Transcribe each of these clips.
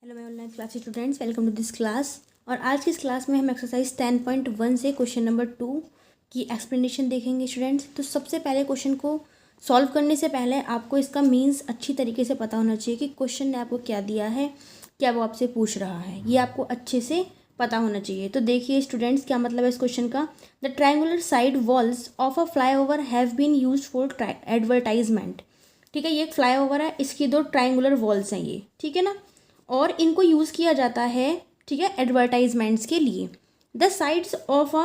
Hello मैं online class students, welcome to this class. और आज की इस क्लास में हम एक्सरसाइज 10.1 से क्वेश्चन नंबर 2 की एक्सप्लेनेशन देखेंगे स्टूडेंट्स। तो सबसे पहले क्वेश्चन को सॉल्व करने से पहले आपको इसका मीन्स अच्छी तरीके से पता होना चाहिए कि क्वेश्चन ने आपको क्या दिया है, क्या वो आपसे पूछ रहा है, ये आपको अच्छे से पता होना चाहिए। तो देखिए स्टूडेंट्स, क्या मतलब है इस क्वेश्चन का। The triangular side walls of a flyover have been used for advertisement. ठीक है, ये एक फ्लाईओवर है, इसकी दो ट्रायंगुलर वॉल्स हैं ये, ठीक है ना, और इनको यूज़ किया जाता है, ठीक है, एडवर्टाइजमेंट्स के लिए। The sides of a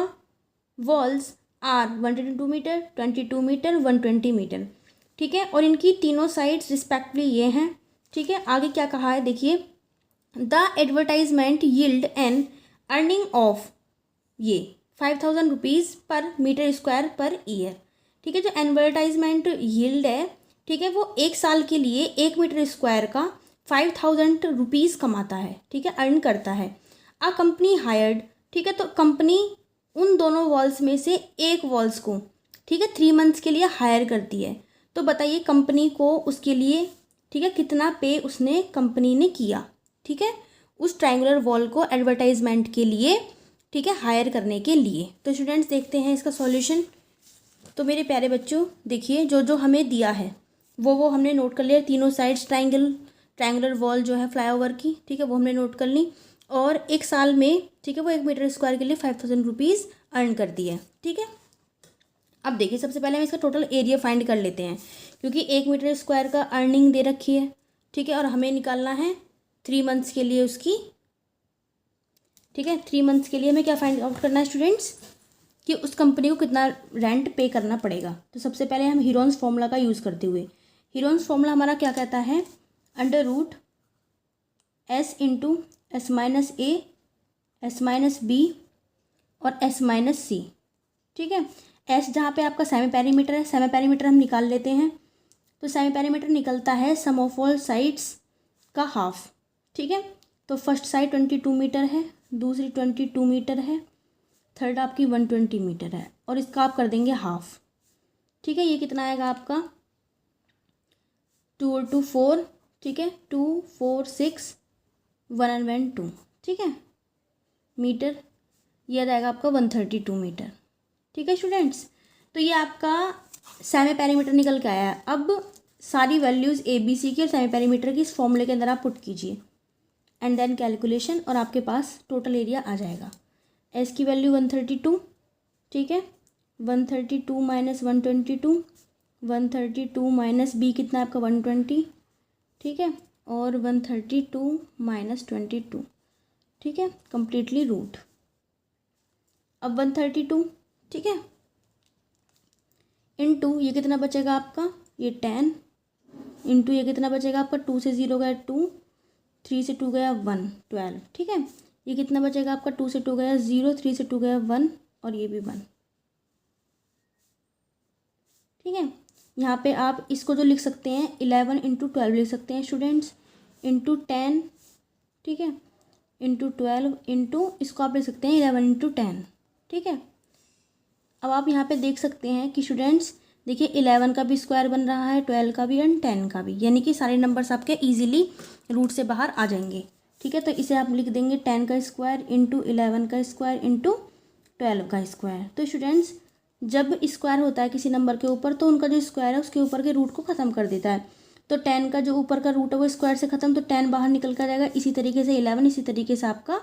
walls are 122 metre, 22 metre, 120 metre. ठीक है, और इनकी तीनों साइड्स रिस्पेक्टिवली ये हैं। ठीक है, आगे क्या कहा है देखिए, the advertisement yield an earning of ये 5,000 रुपीज़ पर मीटर स्क्वायर पर ईयर। ठीक है, जो एडवर्टाइजमेंट यील्ड है, ठीक है, वो एक साल के लिए 1 मीटर स्क्वायर का 5,000 रुपीज़ कमाता है। ठीक है, अर्न करता है। अ कंपनी हायर्ड, ठीक है, तो कंपनी उन दोनों वॉल्स में से एक वॉल्स को, ठीक है, 3 मंथ्स के लिए हायर करती है। तो बताइए कंपनी को उसके लिए, ठीक है, कितना पे उसने कंपनी ने किया, ठीक है, उस ट्रायंगुलर वॉल को एडवर्टाइजमेंट के लिए, ठीक है, हायर करने के लिए। तो स्टूडेंट्स देखते हैं इसका सॉल्यूशन। तो मेरे प्यारे बच्चों देखिए, जो जो हमें दिया है वो हमने नोट कर लिया। तीनों साइड्स ट्रायंगुलर वॉल जो है फ्लाईओवर की, ठीक है, वो हमने नोट कर ली। और एक साल में, ठीक है, वो 1 मीटर स्क्वायर के लिए 5,000 रुपीज़ अर्न करती है। ठीक है, अब देखिए सबसे पहले हम इसका टोटल एरिया फाइंड कर लेते हैं, क्योंकि 1 मीटर स्क्वायर का अर्निंग दे रखी है। ठीक है, और हमें निकालना है 3 मंथ्स के लिए उसकी। ठीक है, 3 मंथ्स के लिए हमें क्या फाइंड आउट करना है स्टूडेंट्स, कि उस कंपनी को कितना रेंट पे करना पड़ेगा। तो सबसे पहले हम हीरोन्स फॉर्मूला का यूज़ करते हुए, हीरोन्स फॉर्मूला हमारा क्या कहता है, under root s into S minus a, S minus b और एस माइनस सी। ठीक है, एस जहाँ पे आपका सेमी पेरीमीटर है, सेमी पेरीमीटर हम निकाल लेते हैं। तो सेमी पेरीमीटर निकलता है सम ऑफ ऑल साइड्स का हाफ। ठीक है, तो फर्स्ट साइड 22 मीटर है, दूसरी 22 मीटर है, थर्ड आपकी 120 मीटर है, और इसका आप कर देंगे हाफ। ठीक है, ये कितना आएगा आपका 2 और 2 4, ठीक है, 2 4 6 102, ठीक है, मीटर। ये आ जाएगा आपका 132 मीटर। ठीक है स्टूडेंट्स, तो ये आपका सेमी पेरीमीटर निकल के आया है। अब सारी वैल्यूज़ ए बी सी की और सेमी पेरीमीटर की इस फॉर्मूले के अंदर आप पुट कीजिए एंड देन कैलकुलेशन, और आपके पास टोटल एरिया आ जाएगा। एस की वैल्यू 132, ठीक है, 132 माइनस 122, 132 माइनस बी कितना आपका 120, ठीक है, और 132 माइनस 22, ठीक है, कंप्लीटली रूट। अब 132, ठीक है, इनटू ये कितना बचेगा आपका, ये 10, इनटू ये कितना बचेगा आपका, 2 से 0 गया 2, 3 से 2 गया 1, 12। ठीक है, ये कितना बचेगा आपका, 2 से 2 गया 0, 3 से 2 गया 1, और ये भी 1। ठीक है, यहाँ पे आप इसको जो लिख सकते हैं 11 इंटू 12 लिख सकते हैं स्टूडेंट्स, इंटू 10, ठीक है, इंटू 12 इंटू इसको आप लिख सकते हैं 11 इंटू 10। ठीक है, अब आप यहाँ पे देख सकते हैं कि स्टूडेंट्स देखिए 11 का भी स्क्वायर बन रहा है, 12 का भी एंड 10 का भी, यानी कि सारे नंबर्स आपके इजीली रूट से बाहर आ जाएंगे। ठीक है, तो इसे आप लिख देंगे 10 का स्क्वायर इंटू 11 का स्क्वायर इंटू 12 का स्क्वायर। तो स्टूडेंट्स जब स्क्वायर होता है किसी नंबर के ऊपर, तो उनका जो स्क्वायर है उसके ऊपर के रूट को ख़त्म कर देता है। तो 10 का जो ऊपर का रूट है वो स्क्वायर से ख़त्म, तो 10 बाहर निकल कर जाएगा। इसी तरीके से 11, इसी तरीके से आपका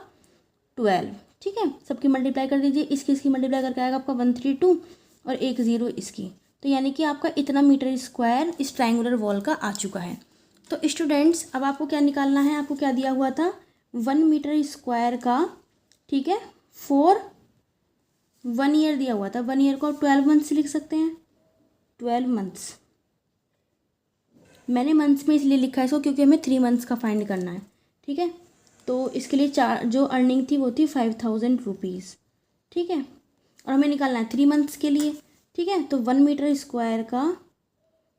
12। ठीक है, सबकी मल्टीप्लाई कर दीजिए, इसकी मल्टीप्लाई करके आएगा आपका 132 और 1 0 इसकी। तो यानी कि आपका इतना मीटर स्क्वायर इस ट्रायंगुलर वॉल का आ चुका है। तो स्टूडेंट्स अब आपको क्या निकालना है, आपको क्या दिया हुआ था, 1 मीटर स्क्वायर का, ठीक है, 1 ईयर दिया हुआ था। 1 ईयर को 12 मंथ्स लिख सकते हैं, 12 मंथ्स। मैंने मंथ्स में इसलिए लिखा है इसको क्योंकि हमें 3 मंथ्स का फाइंड करना है। ठीक है, तो इसके लिए जो अर्निंग थी वो थी 5,000 रुपीज़। ठीक है, और हमें निकालना है 3 मंथ्स के लिए। ठीक है, तो 1 मीटर स्क्वायर का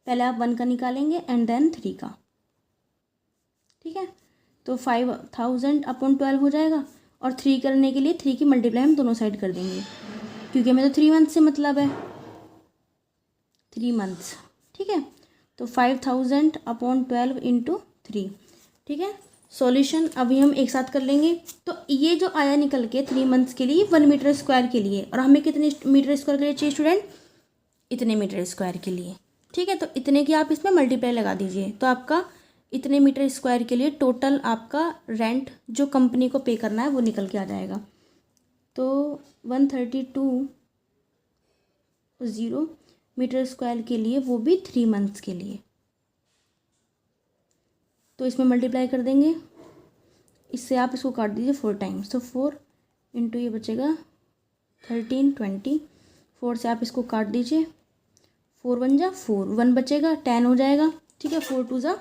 पहले आप 1 का निकालेंगे एंड देन 3 का। ठीक है, तो 5,000 अपॉन 12 हो जाएगा, और 3 करने के लिए 3 की मल्टीप्लाई हम दोनों साइड कर देंगे, क्योंकि हमें तो 3 मंथ से मतलब है, 3 मंथ्स। ठीक है, तो 5,000 अपॉन 12 इंटू 3। ठीक है, सॉल्यूशन अभी हम एक साथ कर लेंगे। तो ये जो आया निकल के 3 मंथ्स के लिए 1 मीटर स्क्वायर के लिए, और हमें कितने मीटर स्क्वायर के लिए चाहिए स्टूडेंट, इतने मीटर स्क्वायर के लिए। ठीक है, तो इतने की आप इसमें मल्टीप्लाई लगा दीजिए, तो आपका इतने मीटर स्क्वायर के लिए टोटल आपका रेंट जो कंपनी को पे करना है वो निकल के आ जाएगा। तो 132.0 मीटर स्क्वायर के लिए, वो भी 3 मंथ्स के लिए। तो इसमें मल्टीप्लाई कर देंगे, इससे आप इसको काट दीजिए 4 टाइम्स, तो 4 इंटू ये बचेगा 1320, 4 से आप इसको काट दीजिए, 4 1 जा 4, 1 बचेगा, 10 हो जाएगा। ठीक है, 4 2 जा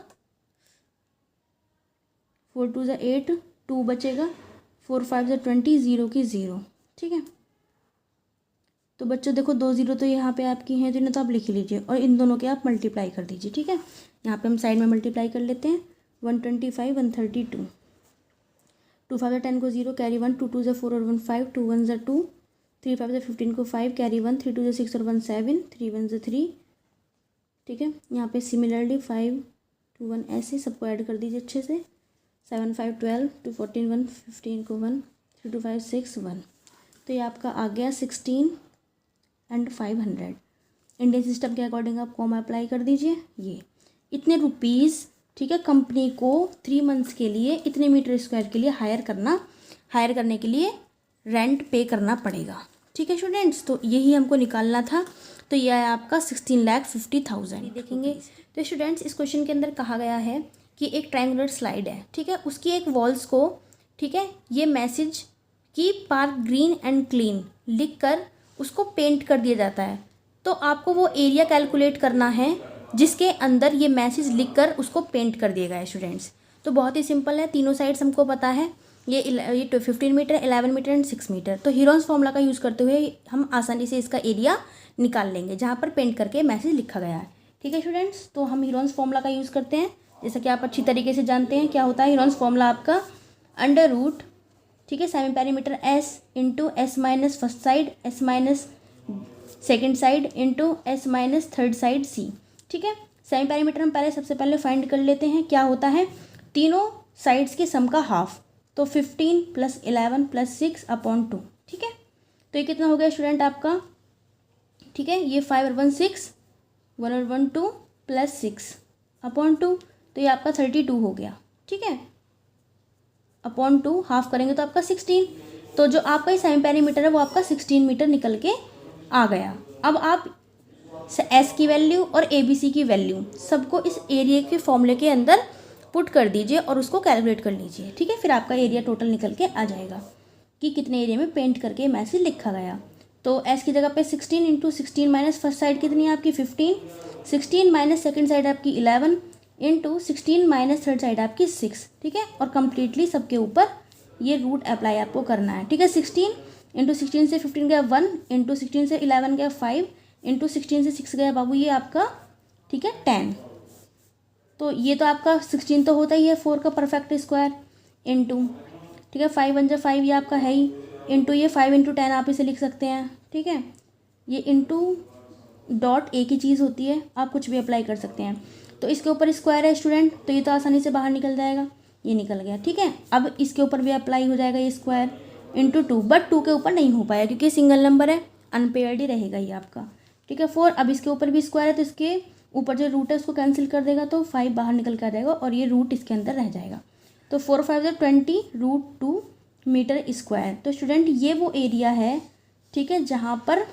8, 2 बचेगा, 4 5 जा 20, 0 की 0। ठीक है, तो बच्चों देखो 2 0 तो यहाँ पे आपकी हैं, तो इन्हें तो आप लिख लीजिए और इन दोनों के आप मल्टीप्लाई कर दीजिए। ठीक है, यहाँ पे हम साइड में मल्टीप्लाई कर लेते हैं। 125 132, 2 5 10 को 0, कैरी 1, 2 2 जा 4 और 1 5, 2 1 जा 2, 3 5 जा 15 को 5, कैरी 1, 3 2 जा 6 और 1 7, 3 1 जा 3। ठीक है, यहाँ पे सिमिलरली 5 2 1 ऐसे सबको ऐड कर दीजिए अच्छे से। 7 5 12, 2 14 1, 15 को 1, 3 2 5 6 1। तो ये आपका आ गया 16 एंड 500। इंडियन सिस्टम के अकॉर्डिंग आप कॉमा अप्लाई कर दीजिए। ये इतने रुपीज़, ठीक है, कंपनी को 3 मंथ्स के लिए इतने मीटर स्क्वायर के लिए हायर करने के लिए रेंट पे करना पड़ेगा। ठीक है स्टूडेंट्स, तो यही हमको निकालना था। तो यह है आपका 16,50,000। देखेंगे तो स्टूडेंट्स, इस क्वेश्चन के अंदर कहा गया है कि एक ट्रायंगुलर स्लाइड है। ठीक है, उसकी एक वॉल्स को, ठीक है, ये मैसेज की पार्क ग्रीन एंड क्लीन लिख कर उसको पेंट कर दिया जाता है। तो आपको वो एरिया कैलकुलेट करना है जिसके अंदर ये मैसेज लिखकर उसको पेंट कर दिया गया है स्टूडेंट्स। तो बहुत ही सिंपल है, तीनों साइड्स हमको पता है, ये 15 मीटर, 11 मीटर एंड 6 मीटर। तो हीरोन्स फॉर्मूला का यूज़ करते हुए हम आसानी से इसका एरिया निकाल लेंगे जहाँ पर पेंट करके मैसेज लिखा गया है। ठीक है स्टूडेंट्स, तो हम हीरोन्स फॉर्मूला का यूज़ करते हैं, जैसा कि आप अच्छी तरीके से जानते हैं। क्या होता है हीरोन्स फॉर्मूला आपका, अंडर रूट, ठीक है, semi perimeter s into S minus first side, s minus second side into S minus third side सी। ठीक है, सेमी पैरीमीटर हम सबसे पहले फाइंड कर लेते हैं। क्या होता है, तीनों साइड्स के सम का हाफ, तो 15 + 11 + 6 अपॉन 2। ठीक है, तो ये कितना हो गया स्टूडेंट आपका, ठीक है, ये 5 और 1 6, 1 और 1 2 + 6 अपॉन 2, तो ये आपका 32 हो गया। ठीक है, अपॉन 2 हाफ करेंगे तो आपका 16। तो जो आपका ये सेमी पैरीमीटर है वो आपका 16 मीटर निकल के आ गया। अब आप एस की वैल्यू और ए बी सी की वैल्यू सबको इस एरिया के फॉर्मूले के अंदर पुट कर दीजिए और उसको कैलकुलेट कर लीजिए। ठीक है, फिर आपका एरिया टोटल निकल के आ जाएगा कि कितने एरिया में पेंट करके मैसेज लिखा गया। तो एस की जगह पे 16 इंटू 16 माइनस फर्स्ट साइड कितनी है आपकी 15, 16 माइनस सेकेंड साइड आपकी 11 इंटू 16 माइनस थर्ड साइड आपकी 6। ठीक है, और कम्प्लीटली सबके ऊपर ये रूट अप्लाई आपको करना है। ठीक है, 16 इंटू 16 से 15 गया 1, इंटू 16 से 11 गया 5, इंटू 16 से 6 गया बाबू ये आपका, ठीक है, 10। तो ये तो आपका 16 तो होता ही है 4 का परफेक्ट स्क्वायर, इंटू, ठीक है, 5 1 जा 5 ये आपका है ही, इंटू ये 5 इंटू 10 आप इसे लिख सकते हैं। ठीक है, ये इंटू डॉट एक ही चीज़ होती है, आप कुछ भी अप्लाई कर सकते हैं। तो इसके ऊपर स्क्वायर है स्टूडेंट, तो ये तो आसानी से बाहर निकल जाएगा, ये निकल गया। ठीक है, अब इसके ऊपर भी अप्लाई हो जाएगा ये स्क्वायर इंटू 2, बट 2 के ऊपर नहीं हो पाया क्योंकि सिंगल नंबर है, अनपेयर्ड ही रहेगा ये आपका। ठीक है, 4, अब इसके ऊपर भी स्क्वायर है तो इसके ऊपर जो रूट है उसको कैंसिल कर देगा, तो 5 बाहर निकल कर आ जाएगा और ये रूट इसके अंदर रह जाएगा। तो 4 5 20 √2 मीटर स्क्वायर। तो स्टूडेंट ये वो एरिया है, ठीक है, जहाँ पर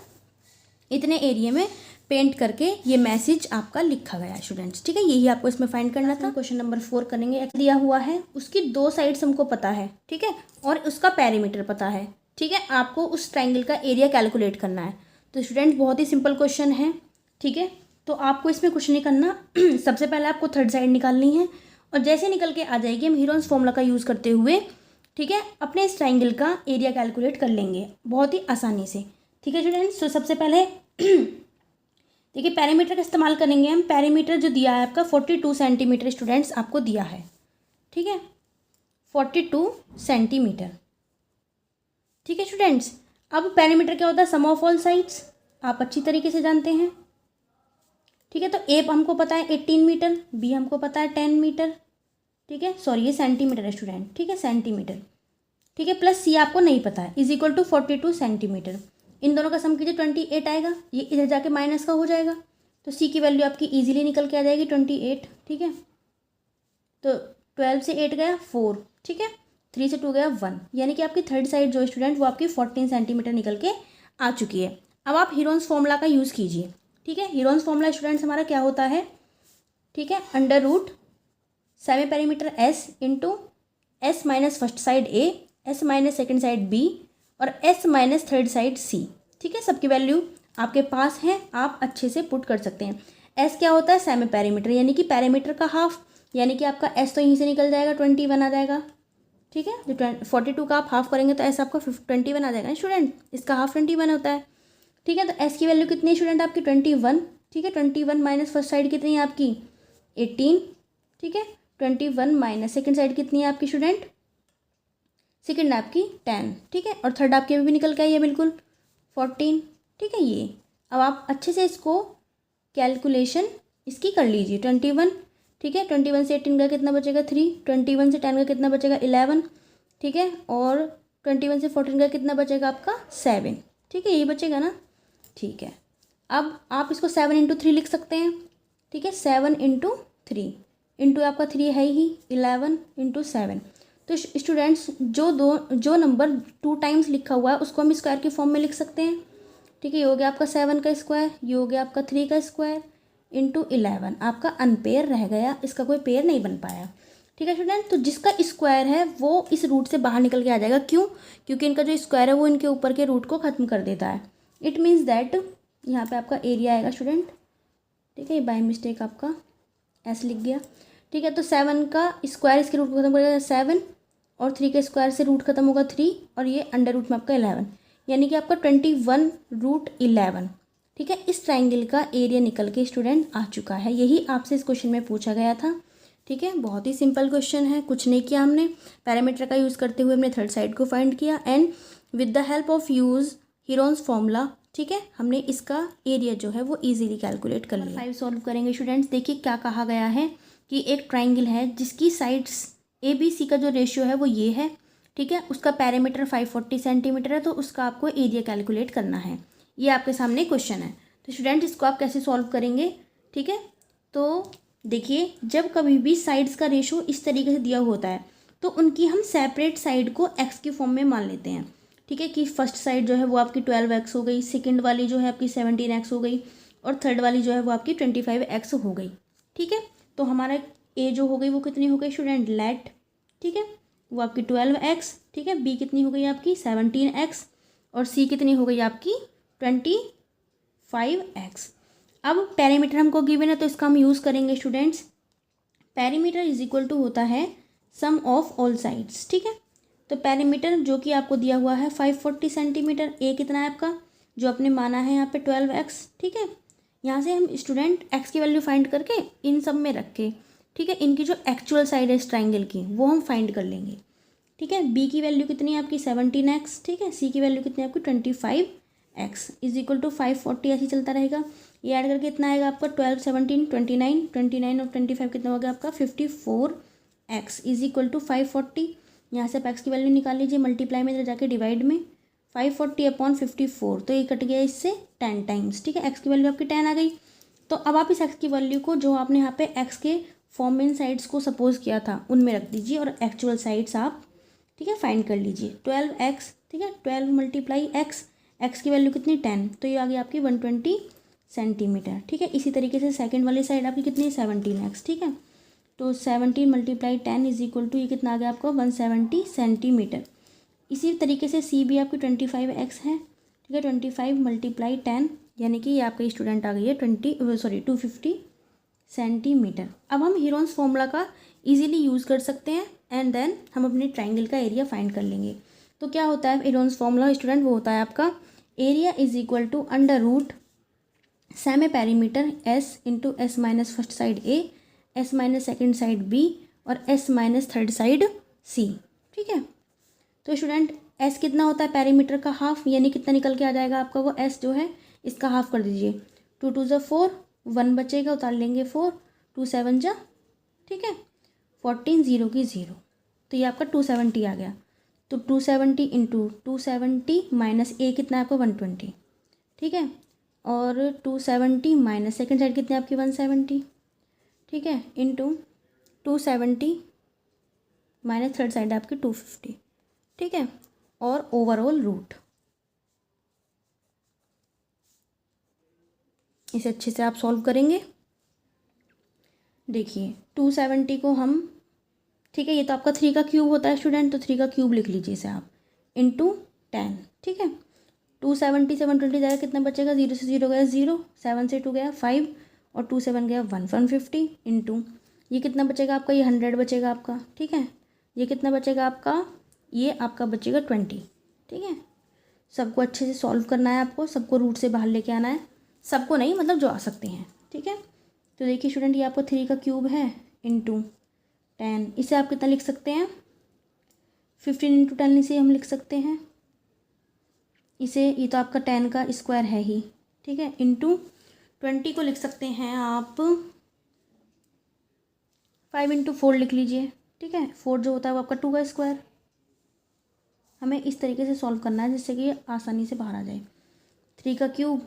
इतने एरिया में पेंट करके ये मैसेज आपका लिखा गया है स्टूडेंट्स। ठीक है, यही आपको इसमें फाइंड करना था। क्वेश्चन नंबर 4 करेंगे। दिया हुआ है, उसकी 2 साइड्स हमको पता है, ठीक है, और उसका पेरीमीटर पता है। ठीक है, आपको उस ट्राइंगल का एरिया कैलकुलेट करना है। तो स्टूडेंट बहुत ही सिंपल क्वेश्चन है। ठीक है, तो आपको इसमें कुछ नहीं करना सबसे पहले आपको थर्ड साइड निकालनी है और जैसे निकल के आ जाएगी हम हीरोन्स फॉर्मूला का यूज़ करते हुए, ठीक है, अपने इस ट्राइंगल का एरिया कैलकुलेट कर लेंगे बहुत ही आसानी से। ठीक है स्टूडेंट्स, तो सबसे पहले देखिए पैरामीटर का इस्तेमाल करेंगे हम। पैरामीटर जो दिया है आपका 42 सेंटीमीटर स्टूडेंट्स आपको दिया है। ठीक है, 42 सेंटीमीटर। ठीक है स्टूडेंट्स, अब पैरामीटर क्या होता है, सम ऑफ ऑल साइड्स, आप अच्छी तरीके से जानते हैं। ठीक है, तो ए हमको पता है 18 मीटर, बी हमको पता है 10 मीटर। ठीक है, सॉरी ये सेंटीमीटर है स्टूडेंट, ठीक है सेंटीमीटर, ठीक है, प्लस सी आपको नहीं पता है, इज इक्वल टू 42 सेंटीमीटर। इन दोनों का सम कीजिए 28 आएगा, ये इधर जाके माइनस का हो जाएगा, तो सी की वैल्यू आपकी इजीली निकल के आ जाएगी 28, ठीक है। तो 12 से 8 गया 4, ठीक है, 3 से 2 गया 1, यानी कि आपकी थर्ड साइड जो स्टूडेंट वो आपकी 14 सेंटीमीटर निकल के आ चुकी है। अब आप हीरोन्स फॉर्मूला का यूज़ कीजिए, ठीक है। हीरोन्स फॉर्मूला स्टूडेंट्स हमारा क्या होता है, ठीक है, under root semi perimeter S into S minus first side ए, S minus second side B और एस माइनस थर्ड साइड सी, ठीक है। सबकी वैल्यू आपके पास है, आप अच्छे से पुट कर सकते हैं। एस क्या होता है, सेमी पेरीमीटर, यानी कि पेरीमीटर का हाफ, यानी कि आपका एस तो यहीं से निकल जाएगा 21 आ जाएगा, ठीक है। जो 42 का आप हाफ करेंगे तो एस आपका 21 आ जाएगा स्टूडेंट, इसका हाफ 21 होता है, ठीक है। तो एस की वैल्यू कितनी है स्टूडेंट आपकी 21, ठीक है। 21 माइनस फर्स्ट साइड कितनी है आपकी 18, ठीक है। 21 माइनस सेकेंड साइड कितनी है आपकी स्टूडेंट, सेकेंड आपकी 10, ठीक है। और थर्ड आपकी भी निकल के आई है बिल्कुल 14, ठीक है। ये अब आप अच्छे से इसको कैलकुलेशन इसकी कर लीजिए 21, ठीक है। 21 से 18 का कितना बचेगा 3, 21 से 10 का कितना बचेगा 11, ठीक है। और 21 से 14 का कितना बचेगा आपका 7, ठीक है, यही बचेगा ना, ठीक है। अब आप इसको 7 इंटू 3 लिख सकते हैं, ठीक है। 7 इंटू 3 इंटू आपका 3 है ही 11 इंटू 7। तो स्टूडेंट्स जो नंबर 2 टाइम्स लिखा हुआ है उसको हम स्क्वायर की फॉर्म में लिख सकते हैं, ठीक है। ये हो गया आपका 7 का स्क्वायर, ये हो गया आपका 3 का स्क्वायर इंटू 11, आपका अनपेयर रह गया, इसका कोई पेयर नहीं बन पाया, ठीक है स्टूडेंट। तो जिसका स्क्वायर है वो इस रूट से बाहर निकल के आ जाएगा, क्यों, क्योंकि इनका जो स्क्वायर है वो इनके ऊपर के रूट को ख़त्म कर देता है। इट मीन्स दैट यहाँ पे आपका एरिया आएगा स्टूडेंट, ठीक है। बाय मिस्टेक आपका ऐसे लिख गया, ठीक है। तो 7 का स्क्वायर इसके रूट को खत्म करेगा 7, और 3 के स्क्वायर से रूट खत्म होगा 3, और ये अंडर रूट में आपका 11, यानी कि आपका 21√11, ठीक है। इस ट्राइंगल का एरिया निकल के स्टूडेंट आ चुका है, यही आपसे इस क्वेश्चन में पूछा गया था, ठीक है। बहुत ही सिंपल क्वेश्चन है, कुछ नहीं किया हमने, पैरामीटर का यूज़ करते हुए हमने थर्ड साइड को फाइंड किया and with the help of use Heron's formula, ठीक है, हमने इसका एरिया जो है वो इजीली कैलकुलेट कर लिया। 5 सॉल्व करेंगे स्टूडेंट्स। देखिए क्या कहा गया है कि एक ट्राइंगल है जिसकी साइड्स ए बी सी का जो रेशियो है वो ये है, ठीक है। उसका पैरामीटर 540 सेंटीमीटर है, तो उसका आपको एरिया कैलकुलेट करना है। ये आपके सामने क्वेश्चन है, तो स्टूडेंट इसको आप कैसे सॉल्व करेंगे, ठीक है। तो देखिए जब कभी भी साइड्स का रेशियो इस तरीके से दिया होता है तो उनकी हम सेपरेट साइड को एक्स की फॉर्म में मान लेते हैं, ठीक है। कि फर्स्ट साइड जो है वो आपकी 12x हो गई, सेकंड वाली जो है आपकी 17x हो गई, और थर्ड वाली जो है वो आपकी 25x हो गई, ठीक है। तो हमारा ए जो हो गई वो कितनी हो गई स्टूडेंट लेट, ठीक है, वो आपकी 12x, ठीक है। बी कितनी हो गई आपकी 17x, और सी कितनी हो गई आपकी 25x। अब पेरीमीटर हमको गिवन है तो इसका हम यूज़ करेंगे students. Perimeter is equal to होता है सम ऑफ ऑल साइड्स, ठीक है। तो पेरीमीटर जो कि आपको दिया हुआ है 540 सेंटीमीटर, ए कितना है आपका जो आपने माना है यहाँ पे 12x, ठीक है। यहाँ से हम स्टूडेंट x की वैल्यू फाइंड करके इन सब में रख के, ठीक है, इनकी जो एक्चुअल साइड है इस ट्राइंगल की वो हम फाइंड कर लेंगे, ठीक है। b की वैल्यू कितनी है आपकी 17x, ठीक है। c की वैल्यू कितनी है आपकी 25x इज इक्वल टू 540, ऐसे ही चलता रहेगा। ये ऐड करके कितना आएगा आपका 12 17 29 29 और 25 कितना हो गया आपका 54x इज इक्वल टू 540। यहाँ से आप x की वैल्यू निकाल लीजिए, मल्टीप्लाई में इधर जाके डिवाइड में 540/54, तो ये कट गया इससे 10 टाइम्स, ठीक है। x की वैल्यू आपकी 10 आ गई। तो अब आप इस x की वैल्यू को जो आपने यहाँ पे x के फॉर्म में साइड्स को सपोज किया था उनमें रख दीजिए और एक्चुअल साइड्स आप, ठीक है, फाइंड कर लीजिए। 12x, ठीक है, 12 मल्टीप्लाई x की वैल्यू कितनी 10, तो ये आ गई आपकी 120 सेंटीमीटर, ठीक है। इसी तरीके से सेकंड वाली साइड आपकी कितनी है 17x, ठीक है। तो 17 मल्टीप्लाई 10 इज इक्वल टू ये कितना आ गया आपका 170 सेंटीमीटर। इसी तरीके से सी भी आपकी 25x है, ठीक है। 25 मल्टीप्लाई 10 यानी कि ये आपका स्टूडेंट आ गई है 250 सेंटीमीटर। अब हम हीरोन्स फॉर्मूला का इजीली यूज़ कर सकते हैं एंड देन हम अपने ट्राइंगल का एरिया फाइंड कर लेंगे। तो क्या होता है हीरोन्स फॉर्मूला स्टूडेंट, वो होता है आपका area is equal to under root semi perimeter S into S minus first side A, S minus second side B और एस माइनस थर्ड साइड सी, ठीक है। तो स्टूडेंट एस कितना होता है पेरीमीटर का हाफ, यानी कितना निकल के आ जाएगा आपका वो एस जो है इसका हाफ कर दीजिए, 2 2 ज़ा 4, 1 बचेगा उतार लेंगे 4, 2 7 जा, ठीक है, 14 0 की 0, तो ये आपका 270 आ गया। तो 270 इंटू 270 माइनस ए कितना है आपका 120, ठीक है। और 270 माइनस सेकेंड साइड कितनी आपकी 170, ठीक है, इंटू 270 माइनस थर्ड साइड आपकी 250, ठीक है। और ओवरऑल रूट, इसे अच्छे से आप सॉल्व करेंगे। देखिए 270 को हम, ठीक है, ये तो आपका 3 का क्यूब होता है स्टूडेंट, तो 3 का क्यूब लिख लीजिए इसे आप, इंटू 10, ठीक है। 270 से 120 जाएगा, कितना बचेगा, 0 से 0 गया 0, 7 से 2 गया 5, और 2 7 गया 150, इंटू ये कितना बचेगा आपका, ये 100 बचेगा आपका, ठीक है। ये कितना बचेगा आपका, ये आपका बचेगा 20, ठीक है। सबको अच्छे से सॉल्व करना है आपको, सबको रूट से बाहर लेके आना है, सबको नहीं मतलब जो आ सकते हैं, ठीक है। तो देखिए स्टूडेंट, ये आपको 3 का क्यूब है इंटू 10, इसे आप कितना लिख सकते हैं, 15 इंटू 10 इसे हम लिख सकते हैं इसे, ये तो आपका 10 का स्क्वायर है ही, ठीक है, इंटू 20 को लिख सकते हैं आप 5 इंटू 4 लिख लीजिए, ठीक है। 4 जो होता है वो आपका 2 का स्क्वायर। हमें इस तरीके से सॉल्व करना है जिससे कि ये आसानी से बाहर आ जाए। 3 का क्यूब,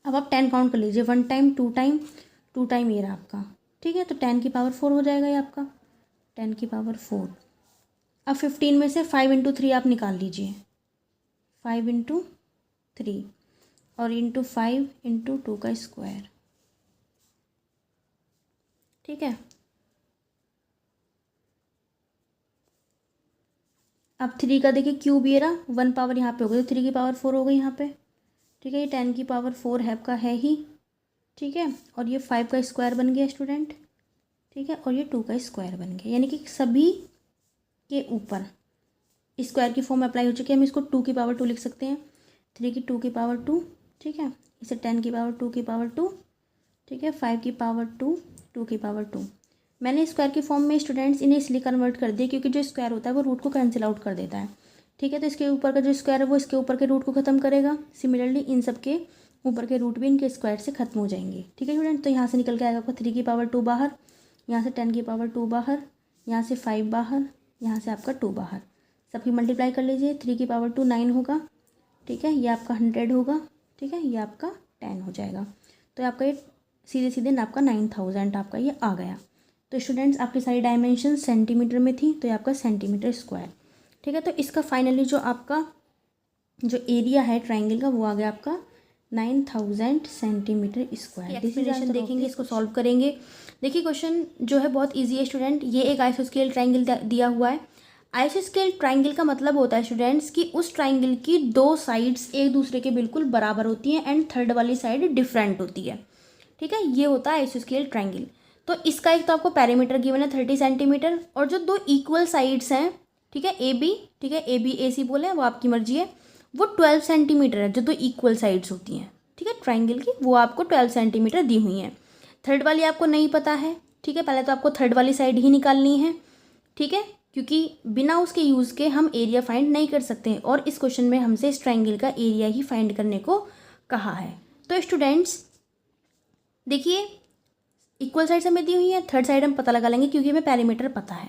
अब आप 10 काउंट कर लीजिए, 1 टाइम 2 टाइम 2 टाइम ये रहा आपका, ठीक है। तो 10 की पावर 4 हो जाएगा ये आपका, 10 की पावर 4। अब 15 में से 5 इंटू 3 आप निकाल लीजिए, 5 इंटू 3 और इंटू 5 इंटू 2 का स्क्वायर, ठीक है। अब 3 का देखिए क्यूब ये रहा, 1 पावर यहाँ पे हो गई तो 3 की पावर 4 हो गई यहाँ पे, ठीक है। ये 10 की पावर 4 है आपका है ही, ठीक है। और ये 5 का स्क्वायर बन गया स्टूडेंट, ठीक है। और ये 2 का स्क्वायर बन गया, यानी कि सभी के ऊपर स्क्वायर की फॉर्म अप्लाई हो चुकी है। हम इसको 2 की पावर 2 लिख सकते हैं, 3 की 2 की पावर 2, ठीक है। इसे 10 की पावर 2 की पावर 2, ठीक है, 5 की पावर 2, 2 की पावर 2। मैंने स्क्वायर की फॉर्म में स्टूडेंट्स इन्हें इसलिए कन्वर्ट कर दिया क्योंकि जो स्क्वायर होता है वो रूट को कैंसिल आउट कर देता है, ठीक है। तो इसके ऊपर का जो स्क्वायर है वो इसके ऊपर के रूट को ख़त्म करेगा। सिमिलरली इन सब के ऊपर के रूट भी इनके स्क्वायर से खत्म हो जाएंगे, ठीक है स्टूडेंट। तो यहाँ से निकल के आएगा आपका 3 की पावर 2 बाहर, यहाँ से 10 की पावर 2 बाहर, यहाँ से 5 बाहर, यहाँ से आपका 2 बाहर। सबकी मल्टीप्लाई कर लीजिए, 3 की पावर 2 9 होगा, ठीक है। ये आपका 100 होगा, ठीक है। ये आपका 10 हो जाएगा। तो आपका ये सीधे सीधे आपका 9000 आपका ये आ गया। तो स्टूडेंट्स आपकी सारी डायमेंशन सेंटीमीटर में थी, तो ये आपका सेंटीमीटर स्क्वायर, ठीक है। तो इसका फाइनली जो आपका जो एरिया है ट्राइंगल का वो आ गया आपका 9000 सेंटीमीटर स्क्वायर। डिफिनेशन देखेंगे, इसको सॉल्व करेंगे। देखिए क्वेश्चन जो है बहुत इजी है स्टूडेंट। ये एक आइसोस्केल ट्राइंगल दिया हुआ है। आइसोस्केल ट्राइंगल का मतलब होता है स्टूडेंट्स कि उस ट्राइंगल की 2 साइड्स एक दूसरे के बिल्कुल बराबर होती हैं एंड थर्ड वाली साइड डिफरेंट होती है, ठीक है। ये होता है आइसोस्केल ट्राइंगल। तो इसका एक तो आपको पैरामीटर गिवन है 30 सेंटीमीटर, और जो 2 इक्वल साइड्स हैं, ठीक है, ए बी, ठीक है, ए बी ए सी बोले वो आपकी मर्जी है, वो 12 सेंटीमीटर है। जो 2 इक्वल साइड्स होती हैं, ठीक है, ट्राइंगल की, वो आपको 12 सेंटीमीटर दी हुई हैं। थर्ड वाली आपको नहीं पता है, ठीक है। पहले तो आपको थर्ड वाली साइड ही निकालनी है, ठीक है, क्योंकि बिना उसके यूज़ के हम एरिया फाइंड नहीं कर सकते। और इस क्वेश्चन में हमसे इस ट्राइंगल का एरिया ही फाइंड करने को कहा है। तो स्टूडेंट्स देखिए इक्वल साइड्स हमें दी हुई है, थर्ड साइड हम पता लगा लेंगे क्योंकि हमें पैरामीटर पता है,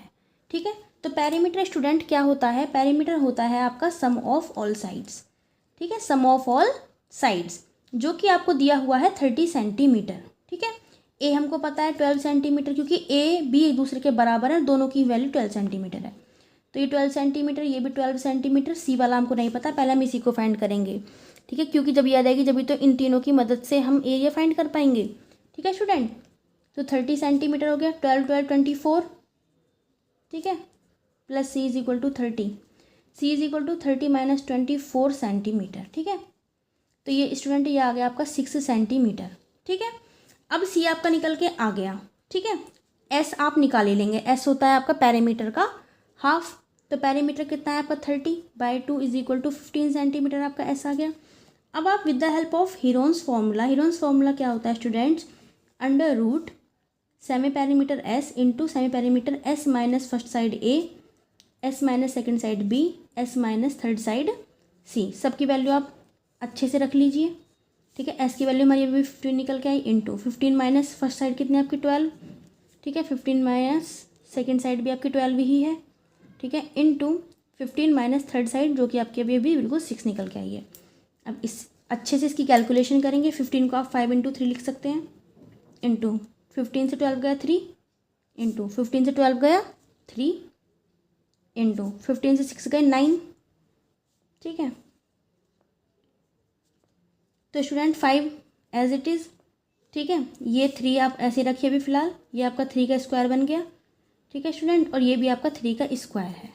ठीक है। तो पैरामीटर स्टूडेंट क्या होता है, पैरामीटर होता है आपका सम ऑफ ऑल साइड्स, ठीक है, सम ऑफ ऑल साइड्स, जो कि आपको दिया हुआ है 30 सेंटीमीटर, ठीक है। ए हमको पता है 12 सेंटीमीटर, क्योंकि ए बी एक दूसरे के बराबर है, दोनों की वैल्यू 12 सेंटीमीटर है। तो ये 12 सेंटीमीटर, ये भी 12 सेंटीमीटर। सी वाला हमको नहीं पता, पहले हम इसी को फाइंड करेंगे, ठीक है, क्योंकि जब याद आएगी जब तो इन तीनों की मदद से हम एरिया फाइंड कर पाएंगे, ठीक है स्टूडेंट। तो 30 सेंटीमीटर हो गया, 12 12 24, ठीक है, plus C is equal to 30, C is equal to 30 माइनस 24 सेंटीमीटर, ठीक है। तो ये स्टूडेंट ये आ गया आपका 6 सेंटीमीटर, ठीक है। अब सी आपका निकल के आ गया, ठीक है। एस आप निकाल ही लेंगे, एस होता है आपका पैरामीटर का हाफ। तो पैरामीटर कितना है आपका 30/2 इज इक्वल टू 15 सेंटीमीटर आपका एस आ गया। अब आप with the help of Heron's formula, Heron's formula क्या होता है students, under root semi parameter s into semi parameter s minus first side ए, S minus second side b, s minus third side c. सबकी value आप अच्छे से रख लीजिए, ठीक है। एस की वैल्यू हमारी अभी 15 निकल के आई, इंटू 15 माइनस फर्स्ट साइड कितनी आपकी 12, ठीक है, 15 माइनस सेकेंड साइड भी आपकी 12 ही है, ठीक है, इनटू 15 माइनस थर्ड साइड जो कि आपकी अभी अभी बिल्कुल 6 निकल के आई है। अब इस अच्छे से इसकी कैलकुलेशन करेंगे। 15 को आप 5 × 3 लिख सकते हैं, इंटू 15 से 12 गया 3, इंटू 15 से 12 गया 3, इंटू 15 से 6 गए 9, ठीक है। तो स्टूडेंट 5 एज इट इज़, ठीक है, ये 3 आप ऐसे रखिए अभी फ़िलहाल, ये आपका 3 का स्क्वायर बन गया, ठीक है स्टूडेंट, और ये भी आपका 3 का स्क्वायर है,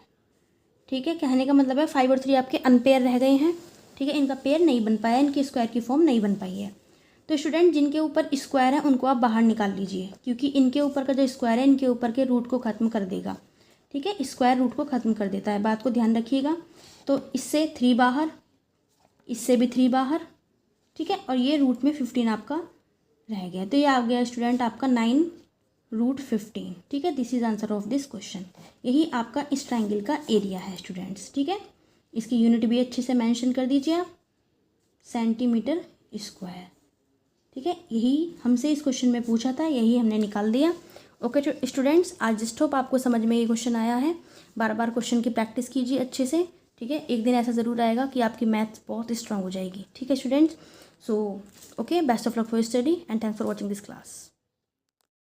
ठीक है। कहने का मतलब है 5 और 3 आपके अनपेयर रह गए हैं, ठीक है, इनका पेयर नहीं बन पाया, इनकी स्क्वायर की फॉर्म नहीं बन पाई है। तो स्टूडेंट जिनके ऊपर स्क्वायर है उनको आप बाहर निकाल लीजिए, क्योंकि इनके ऊपर का जो स्क्वायर है इनके ऊपर के रूट को ख़त्म कर देगा, ठीक है, स्क्वायर रूट को ख़त्म कर देता है, बात को ध्यान रखिएगा। तो इससे 3 बाहर, इससे भी 3 बाहर, ठीक है, और ये रूट में 15 आपका रह गया। तो ये आ गया स्टूडेंट आपका 9√15, ठीक है। This is answer of this question. यही आपका इस ट्राइंगल का एरिया है स्टूडेंट्स, ठीक है। इसकी यूनिट भी अच्छे से मेंशन कर दीजिए आप, सेंटीमीटर स्क्वायर, ठीक है। यही हमसे इस क्वेश्चन में पूछा था, यही हमने निकाल दिया। ओके स्टूडेंट्स, आज जस्ट होप आपको समझ में ये क्वेश्चन आया है। बार बार क्वेश्चन की प्रैक्टिस कीजिए अच्छे से, ठीक है। एक दिन ऐसा ज़रूर आएगा कि आपकी मैथ्स बहुत स्ट्रांग हो जाएगी, ठीक है students. So okay, best of luck for study and thanks for watching this class.